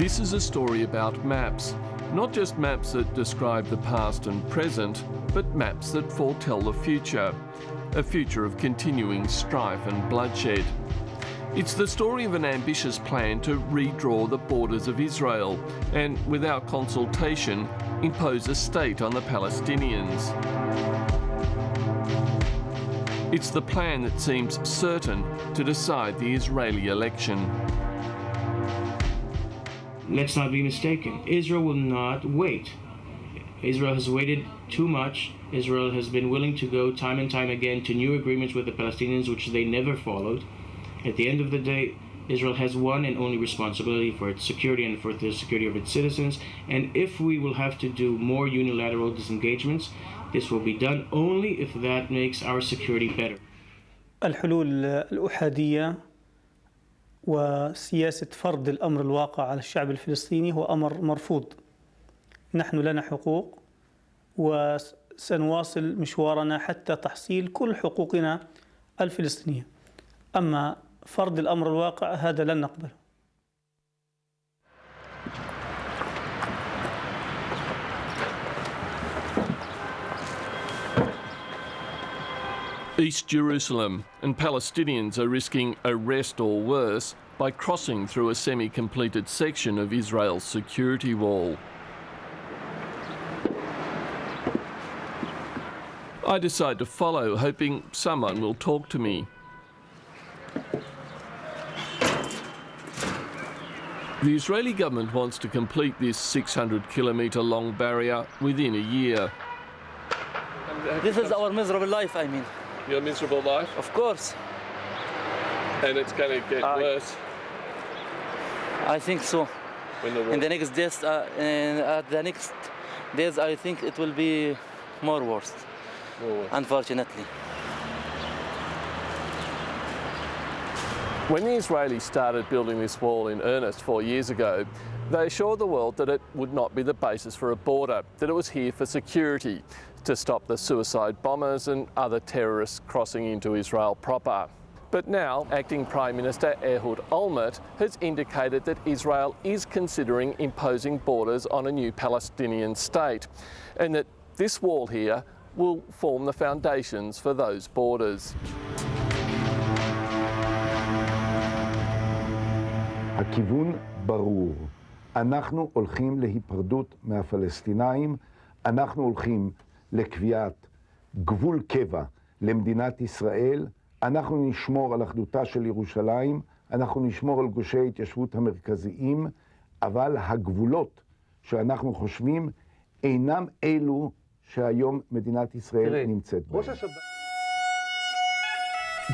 This is a story about maps, not just maps that describe the past and present, but maps that foretell the future, a future of continuing strife and bloodshed. It's the story of an ambitious plan to redraw the borders of Israel and, without consultation, impose a state on the Palestinians. It's the plan that seems certain to decide the Israeli election. Let's not be mistaken. Israel will not wait. Israel has waited too much. Israel has been willing to go time and time again to new agreements with the Palestinians, which they never followed. At the end of the day, Israel has one and only responsibility for its security and for the security of its citizens. And if we will have to do more unilateral disengagements, this will be done only if that makes our security better. الحلول الأحادية وسياسة فرض الأمر الواقع على الشعب الفلسطيني هو أمر مرفوض. نحن لنا حقوق وسنواصل مشوارنا حتى تحصيل كل حقوقنا الفلسطينية. أما فرض الأمر الواقع هذا لن نقبله. East Jerusalem and Palestinians are risking arrest or worse by crossing through a semi-completed section of Israel's security wall. I decide to follow, hoping someone will talk to me. The Israeli government wants to complete this 600-kilometre long barrier within a year. This is our miserable life, I mean. Your miserable life? Of course. And it's going to get worse? I think so. In the next days, I think it will be more worse. Unfortunately. When the Israelis started building this wall in earnest 4 years ago, they assured the world that it would not be the basis for a border, that it was here for security, to stop the suicide bombers and other terrorists crossing into Israel proper. But now, Acting Prime Minister Ehud Olmert has indicated that Israel is considering imposing borders on a new Palestinian state, and that this wall here will form the foundations for those borders. הכיוון ברור. אנחנו הולכים להיפרדות מהפלסטינאים, אנחנו הולכים לקביעת גבול קבע למדינת ישראל, אנחנו נשמור על אחדותה של ירושלים, אנחנו נשמור על גושי ההתיישבות המרכזיים, אבל הגבולות שאנחנו חושבים אינם אלו שהיום מדינת ישראל נמצאת בהם.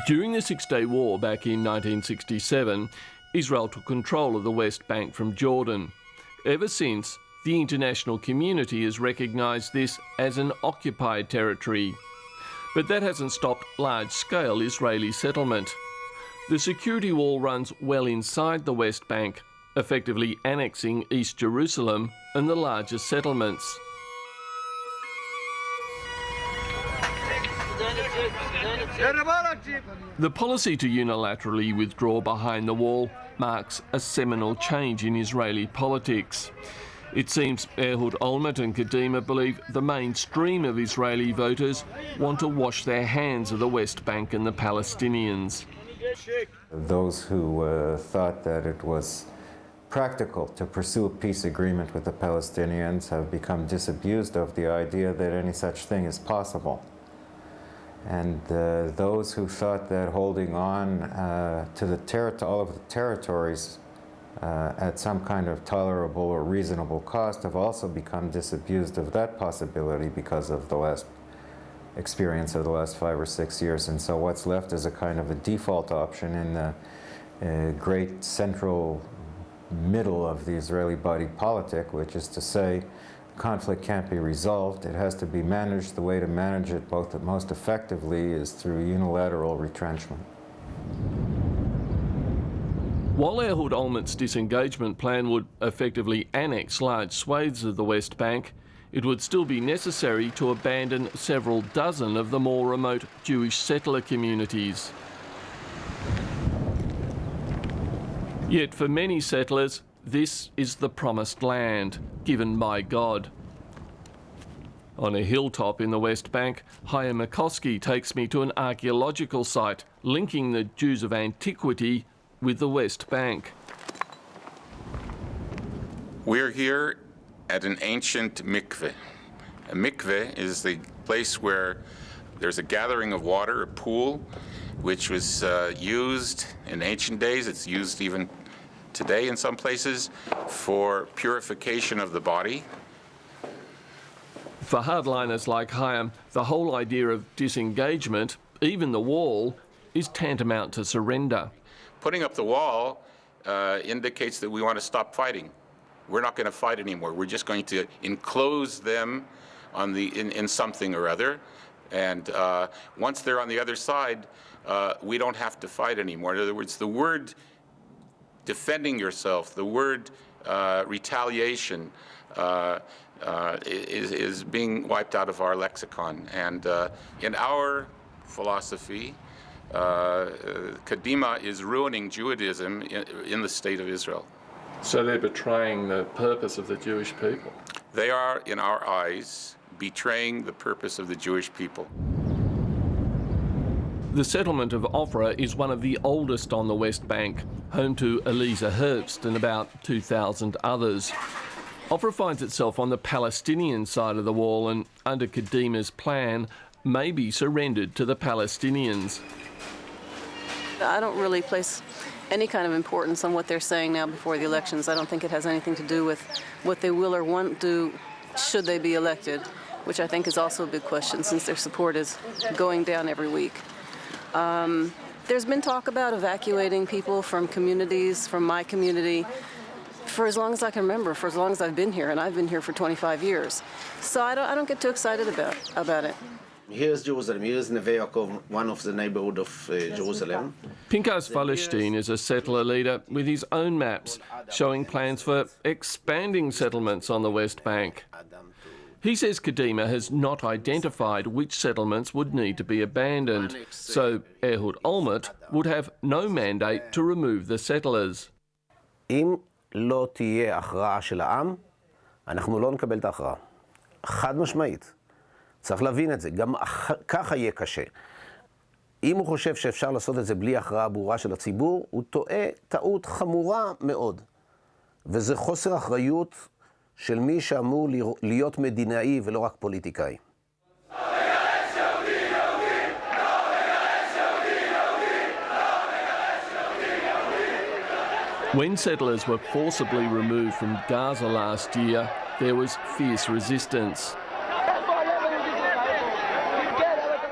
During the Six-Day War back in 1967, Israel took control of the West Bank from Jordan. Ever since, the international community has recognised this as an occupied territory. But that hasn't stopped large-scale Israeli settlement. The security wall runs well inside the West Bank, effectively annexing East Jerusalem and the largest settlements. The policy to unilaterally withdraw behind the wall marks a seminal change in Israeli politics. It seems Ehud Olmert and Kadima believe the mainstream of Israeli voters want to wash their hands of the West Bank and the Palestinians. Those who thought that it was practical to pursue a peace agreement with the Palestinians have become disabused of the idea that any such thing is possible. And those who thought that holding on to all of the territories at some kind of tolerable or reasonable cost have also become disabused of that possibility because of the last experience of the last 5 or 6 years. And so what's left is a kind of a default option in the great central middle of the Israeli body politic, which is to say conflict can't be resolved, it has to be managed. The way to manage it most effectively is through unilateral retrenchment. While Ehud Olmert's disengagement plan would effectively annex large swathes of the West Bank, it would still be necessary to abandon several dozen of the more remote Jewish settler communities. Yet for many settlers, this is the promised land given by God. On a hilltop in the West Bank, Chaim Mikoski takes me to an archaeological site linking the Jews of antiquity with the West Bank. We're here at an ancient mikveh. A mikveh is the place where there's a gathering of water, a pool, which was used in ancient days. It's used even today in some places for purification of the body. For hardliners like Chaim, the whole idea of disengagement, even the wall, is tantamount to surrender. Putting up the wall indicates that we want to stop fighting. We're not going to fight anymore. We're just going to enclose them on in something or other. And once they're on the other side, we don't have to fight anymore. In other words, the word defending yourself, the word retaliation is being wiped out of our lexicon. And in our philosophy, Kadima is ruining Judaism in the state of Israel. So they're betraying the purpose of the Jewish people? They are, in our eyes, betraying the purpose of the Jewish people. The settlement of Ofra is one of the oldest on the West Bank, home to Eliezer Herbst and about 2,000 others. Ofra finds itself on the Palestinian side of the wall and, under Kadima's plan, may be surrendered to the Palestinians. I don't really place any kind of importance on what they're saying now before the elections. I don't think it has anything to do with what they will or won't do should they be elected, which I think is also a big question since their support is going down every week. There's been talk about evacuating people from communities, from my community, for as long as I can remember, for as long as I've been here, and I've been here for 25 years. So I don't get too excited about it. Here's Jerusalem. Here's Neve Yaakov, one of the neighborhood of Jerusalem. Pinchas Wallerstein is a settler leader with his own maps showing plans for expanding settlements on the West Bank. He says Kadima has not identified which settlements would need to be abandoned, so Ehud Olmert would have no mandate to remove the settlers. אם לא תהיה הכרעה של העם, אנחנו לא נקבל את ההכרעה. חד משמעית. צריך להבין את זה, גם ככה יהיה קשה. אם הוא חושב שאפשר לעשות את זה בלי הכרעה ברורה של הציבור, הוא טועה טעות חמורה מאוד. וזה חוסר אחריות של מי שאמור להיות מדינאי ולא רק פוליטיקאי. When settlers were forcibly removed from Gaza last year, there was fierce resistance.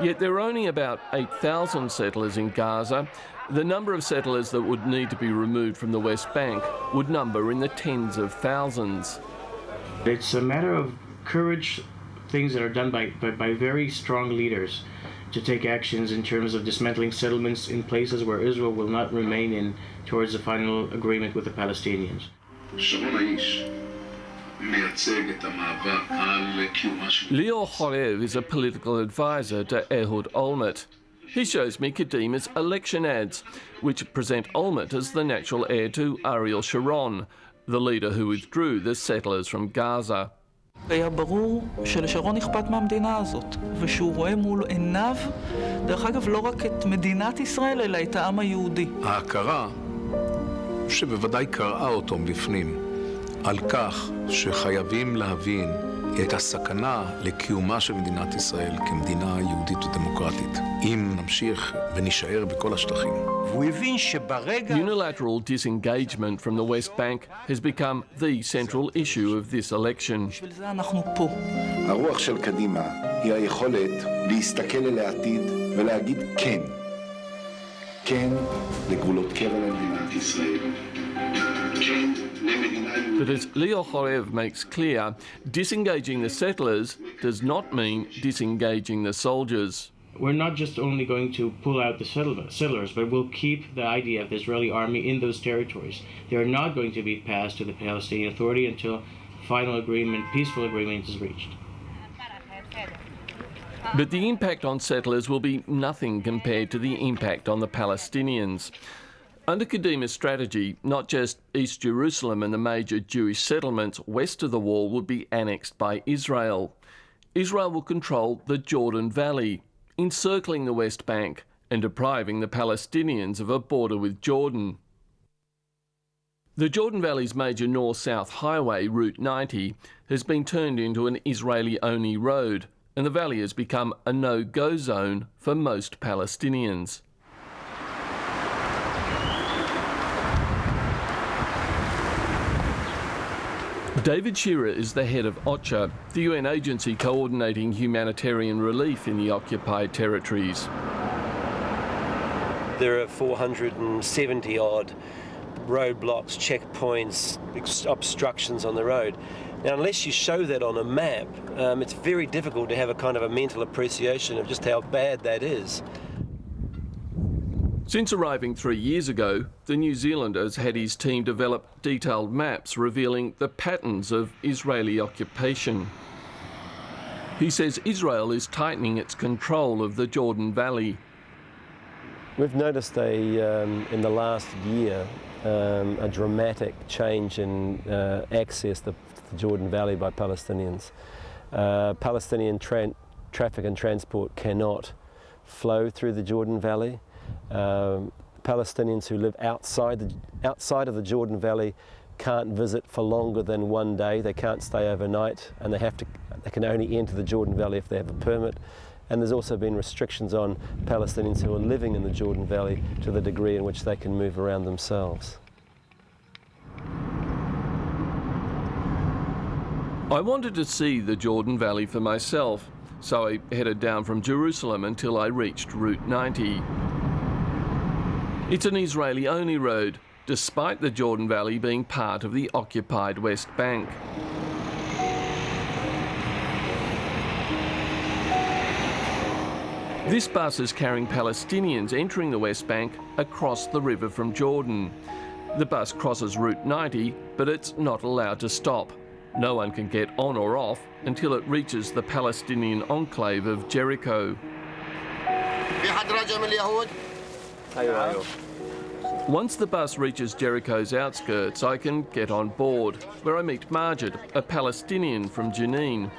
Yet there are only about 8,000 settlers in Gaza. The number of settlers that would need to be removed from the West Bank would number in the tens of thousands. It's a matter of courage, things that are done by very strong leaders to take actions in terms of dismantling settlements in places where Israel will not remain in towards the final agreement with the Palestinians. Lior Horev is a political advisor to Ehud Olmert. He shows me Kadima's election ads, which present Olmert as the natural heir to Ariel Sharon, the leader who withdrew the settlers from Gaza. היה ברור שלשרון אכפת מהמדינה הזאת, ושהוא רואה מול עיניו, דרך אגב, לא רק את מדינת ישראל, אלא את העם היהודי. ההכרה, שבוודאי קראה אותו בפנים, על כך שחייבים להבין את הסכנה לקיומה של מדינת ישראל כמדינה יהודית ודמוקרטית, אם נמשיך ונשאר בכל השטחים. Unilateral disengagement from the West Bank has become the central issue of this election. בשביל זה אנחנו פה. הרוח של קדימה היא היכולת להסתכל אל העתיד ולהגיד כן. כן לגבולות קבע למדינת ישראל. כן. But as Lior Horev makes clear, disengaging the settlers does not mean disengaging the soldiers. We're not just only going to pull out the settlers, but we'll keep the idea of the Israeli army in those territories. They are not going to be passed to the Palestinian Authority until final agreement, peaceful agreement is reached. But the impact on settlers will be nothing compared to the impact on the Palestinians. Under Kadima's strategy, not just East Jerusalem and the major Jewish settlements west of the wall would be annexed by Israel. Israel will control the Jordan Valley, encircling the West Bank and depriving the Palestinians of a border with Jordan. The Jordan Valley's major north-south highway, Route 90, has been turned into an Israeli-only road, and the valley has become a no-go zone for most Palestinians. David Shearer is the head of OCHA, the UN agency coordinating humanitarian relief in the occupied territories. There are 470-odd roadblocks, checkpoints, obstructions on the road. Now, unless you show that on a map, it's very difficult to have a kind of a mental appreciation of just how bad that is. Since arriving 3 years ago, the New Zealander has had his team develop detailed maps revealing the patterns of Israeli occupation. He says Israel is tightening its control of the Jordan Valley. We've noticed in the last year a dramatic change in access to the Jordan Valley by Palestinians. Palestinian traffic and transport cannot flow through the Jordan Valley. Palestinians who live outside of the Jordan Valley can't visit for longer than 1 day. They can't stay overnight, and they can only enter the Jordan Valley if they have a permit. And there's also been restrictions on Palestinians who are living in the Jordan Valley to the degree in which they can move around themselves. I wanted to see the Jordan Valley for myself, so I headed down from Jerusalem until I reached Route 90. It's an Israeli-only road, despite the Jordan Valley being part of the occupied West Bank. This bus is carrying Palestinians entering the West Bank across the river from Jordan. The bus crosses Route 90, but it's not allowed to stop. No one can get on or off until it reaches the Palestinian enclave of Jericho. Once the bus reaches Jericho's outskirts, I can get on board, where I meet Majid, a Palestinian from Jenin.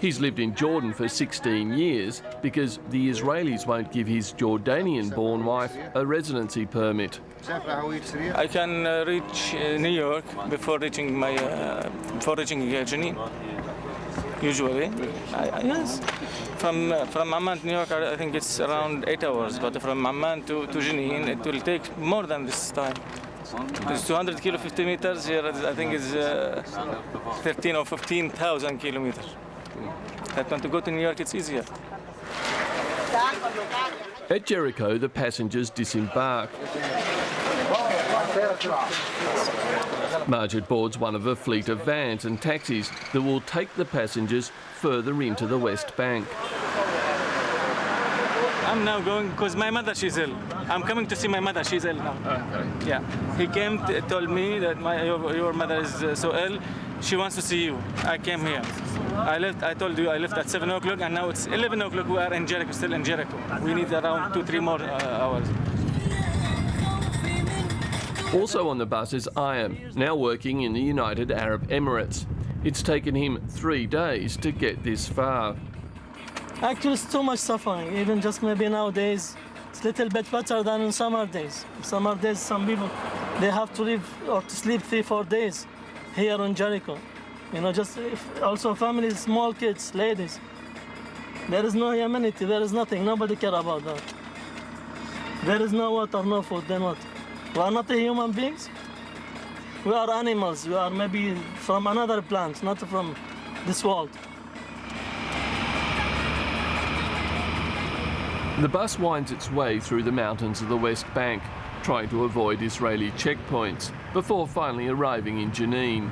He's lived in Jordan for 16 years because the Israelis won't give his Jordanian-born wife a residency permit. I can reach New York before reaching Jenin. Usually, yes. From Amman to New York, I think it's around 8 hours. But from Amman to Jenin, it will take more than this time. It's 200 kilo, 50 meters. Here, I think it's 13 or 15,000 kilometers. That when to go to New York, it's easier. At Jericho, the passengers disembark. Majid boards one of a fleet of vans and taxis that will take the passengers further into the West Bank. I'm now going because my mother, she's ill. I'm coming to see my mother, she's ill now. Okay. Yeah. He came, told me that your mother is so ill, she wants to see you. I came here. I told you I left at 7 o'clock and now it's 11 o'clock. We are in Jericho, still in Jericho. We need around 2-3 more hours. Also on the bus is Ayam, now working in the United Arab Emirates. It's taken him 3 days to get this far. Actually, it's too much suffering. Even just maybe nowadays, it's a little bit better than in summer days. Summer days, some people, they have to live or to sleep 3-4 days here in Jericho. You know, just also families, small kids, ladies. There is no humanity, there is nothing, nobody care about that. There is no water, no food, then what? We are not human beings. We are animals, we are maybe from another planet, not from this world. The bus winds its way through the mountains of the West Bank, trying to avoid Israeli checkpoints, before finally arriving in Jenin.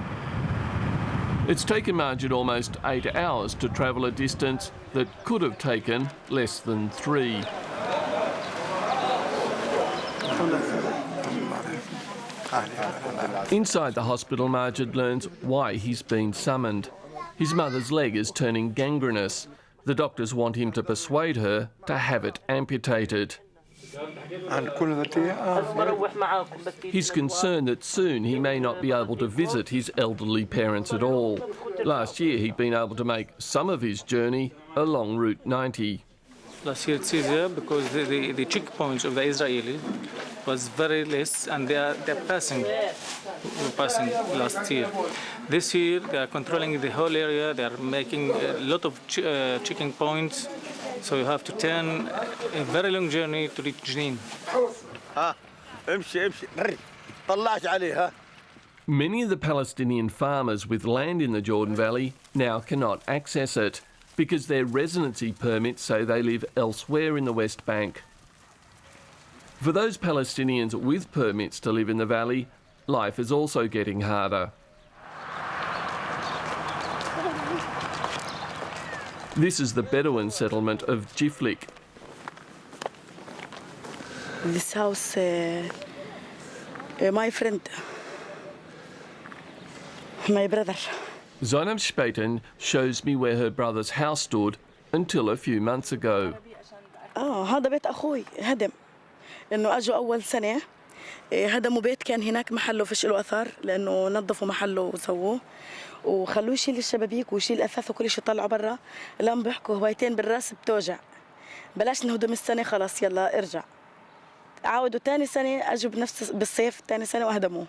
It's taken Majid almost 8 hours to travel a distance that could have taken less than 3. Inside the hospital, Majid learns why he's been summoned. His mother's leg is turning gangrenous. The doctors want him to persuade her to have it amputated. He's concerned that soon he may not be able to visit his elderly parents at all. Last year he'd been able to make some of his journey along Route 90. Last year it's easier because the checkpoints of the Israeli was very less, and they're passing last year. This year they are controlling the whole area. They are making a lot of checking points, so you have to turn a very long journey to reach Jenin. Many of the Palestinian farmers with land in the Jordan Valley now cannot access it because their residency permits say they live elsewhere in the West Bank. For those Palestinians with permits to live in the valley, life is also getting harder. This is the Bedouin settlement of Jiflik. This house, my friend, my brother. Zainab Speten shows me where her brother's house stood until a few months ago. هذا بيت أخوي هدم لأنه أجوا أول سنة هدموا بيت كان هناك محله فيش له أثر لأنه نظفوا محله وسووه وخلوه يشيل الشبابيك ويشيل الأثاث وكل شيء طلعوا برا. الآن بيحكوا هوايتين بالراس بتوجع بلاش نهدم السنة خلاص يلا ارجع. عاودوا تاني سنة أجوا بنفس بالصيف تاني سنة وهدموه.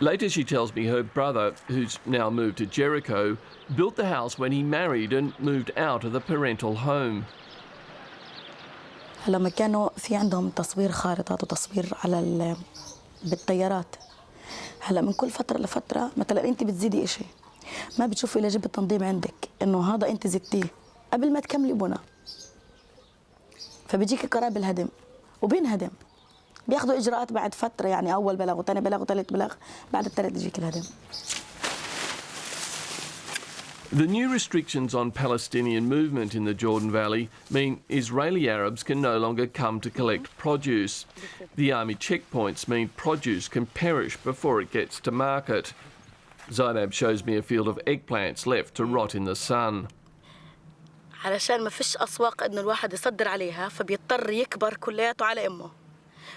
Later she tells me her brother, who's now moved to Jericho, built the house when he married and moved out of the parental home. لما كانوا في عندهم تصوير خارطات وتصوير على بالطيارات. هلا من كل فترة لفترة مثلا أنت بتزيدي إشي ما بتشوفي إلا جيب التنظيم عندك إنه هذا أنت زدتيه قبل ما تكملي بنا. فبيجيك قرار بالهدم وبينهدم. بياخذوا إجراءات بعد فترة يعني أول بلاغ وثاني بلاغ وثالث بلاغ بعد الثالث يجيك الهدم. The new restrictions on Palestinian movement in the Jordan Valley mean Israeli Arabs can no longer come to collect produce. The army checkpoints mean produce can perish before it gets to market. Zainab shows me a field of eggplants left to rot in the sun. علشان ما فيش أسواق إنه الواحد يصدر عليها فبيضطر يكبر كلياته على أمه.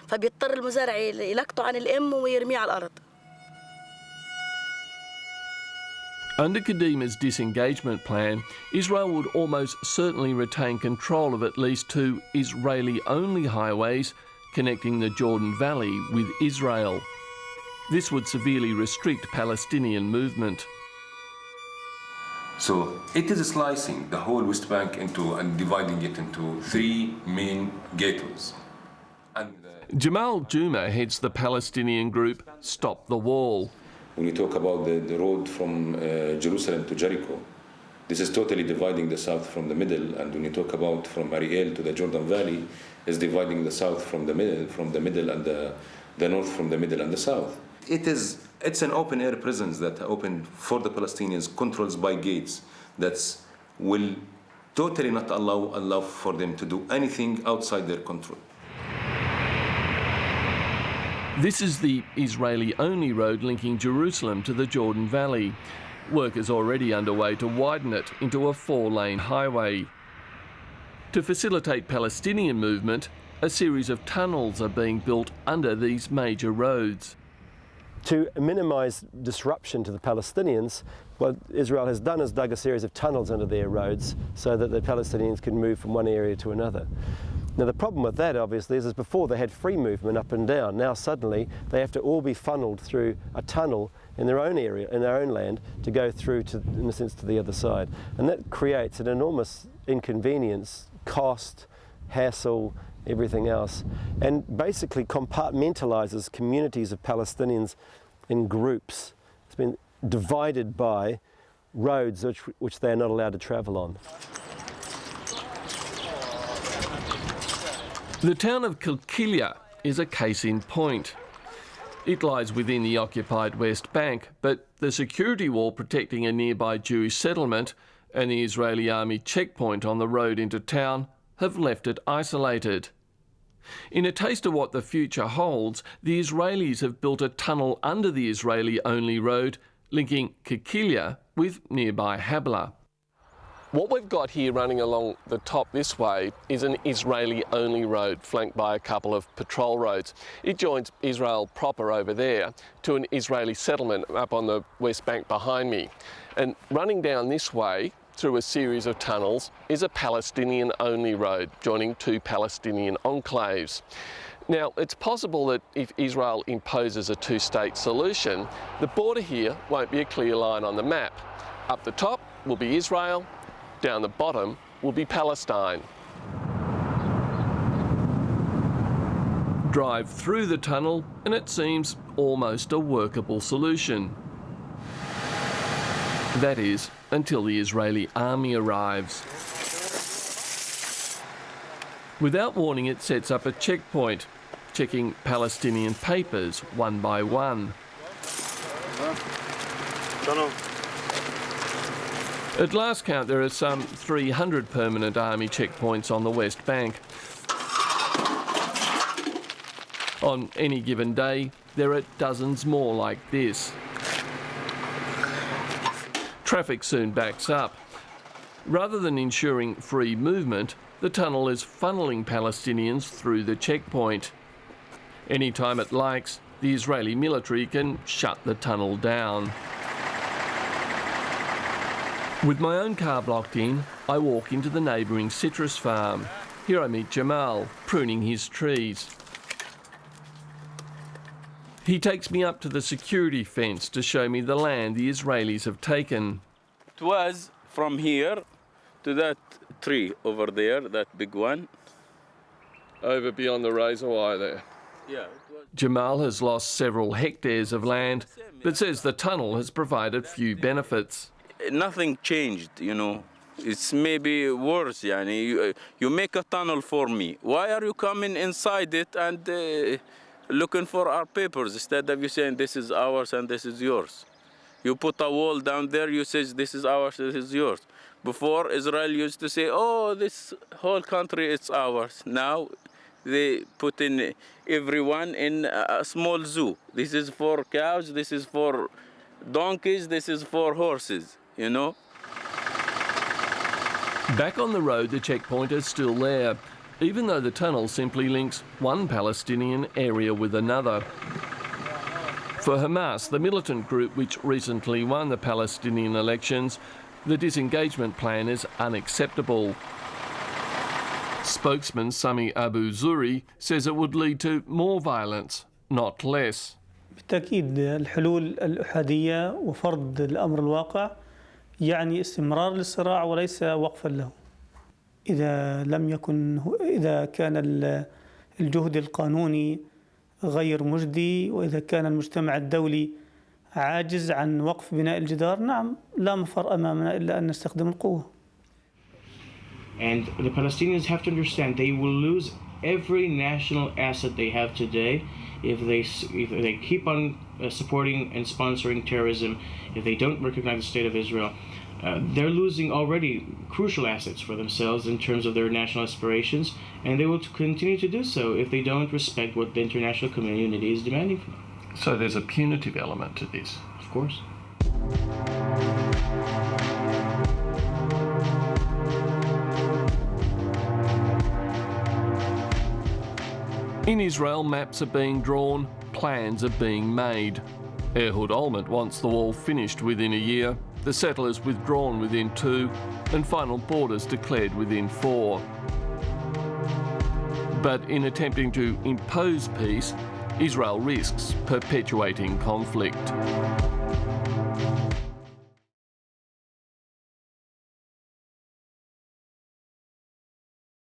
فبيضطر المزارع يلقطه عن الأم ويرميه على الأرض. Under Kadima's disengagement plan, Israel would almost certainly retain control of at least 2 Israeli-only highways connecting the Jordan Valley with Israel. This would severely restrict Palestinian movement. So it is slicing the whole West Bank into and dividing it into 3 main ghettos. Jamal Juma heads the Palestinian group Stop the Wall. When you talk about the road from Jerusalem to Jericho, this is totally dividing the south from the middle. And when you talk about from Ariel to the Jordan Valley, is dividing the south from the middle, and the north from the middle and the south. It's an open-air prisons that are open for the Palestinians, controls by gates that will totally not allow for them to do anything outside their control. This is the Israeli-only road linking Jerusalem to the Jordan Valley. Work is already underway to widen it into a 4-lane highway. To facilitate Palestinian movement, a series of tunnels are being built under these major roads. To minimise disruption to the Palestinians, what Israel has done is dug a series of tunnels under their roads so that the Palestinians can move from one area to another. Now the problem with that obviously is before they had free movement up and down. Now suddenly they have to all be funneled through a tunnel in their own area, in their own land, to go through to, in a sense, to the other side. And that creates an enormous inconvenience, cost, hassle, everything else, and basically compartmentalises communities of Palestinians in groups. It's been divided by roads which they are not allowed to travel on. The town of Kilkilia is a case in point. It lies within the occupied West Bank, but the security wall protecting a nearby Jewish settlement and the Israeli army checkpoint on the road into town have left it isolated. In a taste of what the future holds, the Israelis have built a tunnel under the Israeli-only road linking Kilkilia with nearby Habla. What we've got here running along the top this way is an Israeli-only road flanked by a couple of patrol roads. It joins Israel proper over there to an Israeli settlement up on the West Bank behind me. And running down this way through a series of tunnels is a Palestinian-only road joining two Palestinian enclaves. Now, it's possible that if Israel imposes a two-state solution, the border here won't be a clear line on the map. Up the top will be Israel, down the bottom will be Palestine. Drive through the tunnel and it seems almost a workable solution. That is, until the Israeli army arrives. Without warning, it sets up a checkpoint, checking Palestinian papers one by one. At last count, there are some 300 permanent army checkpoints on the West Bank. On any given day, there are dozens more like this. Traffic soon backs up. Rather than ensuring free movement, the tunnel is funneling Palestinians through the checkpoint. Anytime it likes, the Israeli military can shut the tunnel down. With my own car blocked in, I walk into the neighbouring citrus farm. Here I meet Jamal, pruning his trees. He takes me up to the security fence to show me the land the Israelis have taken. It was from here to that tree over there, that big one. Over beyond the razor wire there. Yeah. Jamal has lost several hectares of land, but says the tunnel has provided few benefits. Nothing changed, you know. It's maybe worse, yani. You make a tunnel for me. Why are you coming inside it and looking for our papers instead of you saying this is ours and this is yours? You put a wall down there, you say this is ours, this is yours. Before, Israel used to say, oh, this whole country, it's ours. Now, they put in everyone in a small zoo. This is for cows, this is for donkeys, this is for horses, you know? Back on the road, the checkpoint is still there, even though the tunnel simply links one Palestinian area with another. For Hamas, the militant group which recently won the Palestinian elections, the disengagement plan is unacceptable. Spokesman Sami Abu Zuhri says it would lead to more violence, not less. بالتأكيد الحلول الأحادية وفرض الأمر الواقع يعني استمرار للصراع وليس وقفا له. إذا كان الجهد القانوني غير مجدي وإذا كان المجتمع الدولي عاجز عن وقف بناء الجدار، نعم لا مفر أمامنا إلا أن نستخدم القوة. And the Palestinians have to understand they will lose every national asset they have today if they keep on supporting and sponsoring terrorism, if they don't recognize the state of Israel. They're losing already crucial assets for themselves in terms of their national aspirations, and they will continue to do so if they don't respect what the international community is demanding from them. So there's a punitive element to this? Of course. In Israel, maps are being drawn, plans are being made. Ehud Olmert wants the wall finished within a year, the settlers withdrawn within 2, and final borders declared within 4. But in attempting to impose peace, Israel risks perpetuating conflict.